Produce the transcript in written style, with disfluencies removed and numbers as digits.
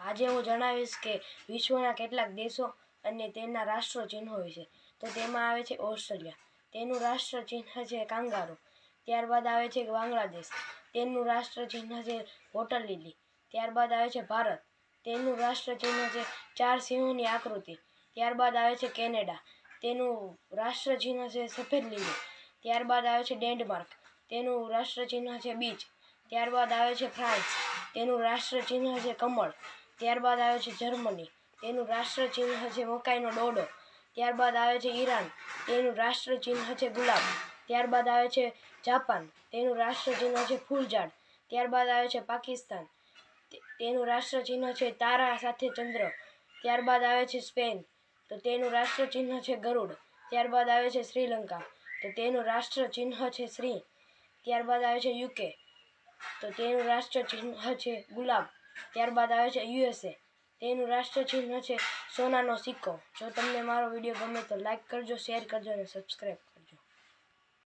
આજે હું જણાવીશ કે વિશ્વના કેટલાક દેશો અને તેના રાષ્ટ્ર ચિહ્નો વિશે. તો તેમાં આવે છે ઓસ્ટ્રેલિયા, તેનું રાષ્ટ્ર ચિહ્ન છે કાંગારૂ. ત્યારબાદ આવે છે બાંગ્લાદેશ, તેનું રાષ્ટ્ર ચિહ્ન છે વોટર લીલી. ત્યારબાદ આવે છે ભારત, તેનું રાષ્ટ્ર ચિહ્ન છે 4 સિંહોની આકૃતિ. ત્યારબાદ આવે છે કેનેડા, તેનું રાષ્ટ્ર ચિહ્ન છે સફેદ લીલી. ત્યારબાદ આવે છે ડેનમાર્ક, તેનું રાષ્ટ્ર ચિહ્ન છે બીચ. ત્યારબાદ આવે છે ફ્રાન્સ, તેનું રાષ્ટ્ર ચિહ્ન છે કમળ. ત્યારબાદ આવે છે જર્મની, તેનું રાષ્ટ્ર ચિહ્ન છે મકાઈનો ડોડો. ત્યારબાદ આવે છે ઈરાન, તેનું રાષ્ટ્ર ચિહ્ન છે ગુલાબ. ત્યારબાદ આવે છે જાપાન, તેનું રાષ્ટ્ર ચિહ્ન છે ફૂલઝાડ. ત્યારબાદ આવે છે પાકિસ્તાન, તેનું રાષ્ટ્ર ચિહ્ન છે તારા સાથે ચંદ્ર. ત્યારબાદ આવે છે સ્પેન, તો તેનું રાષ્ટ્ર ચિહ્ન છે ગરુડ. ત્યારબાદ આવે છે શ્રીલંકા, તો તેનું રાષ્ટ્ર ચિહ્ન છે શ્રી. ત્યારબાદ આવે છે યુકે, તો તેનું રાષ્ટ્ર ચિહ્ન છે ગુલાબ. ત્યારબાદ આવે છે USA, તેનું રાષ્ટ્ર ચિહ્ન છે સોનાનો સિક્કો. જો તમને મારો વિડીયો ગમે તો લાઈક કરજો, શેર કરજો અને સબસ્ક્રાઈબ કરજો.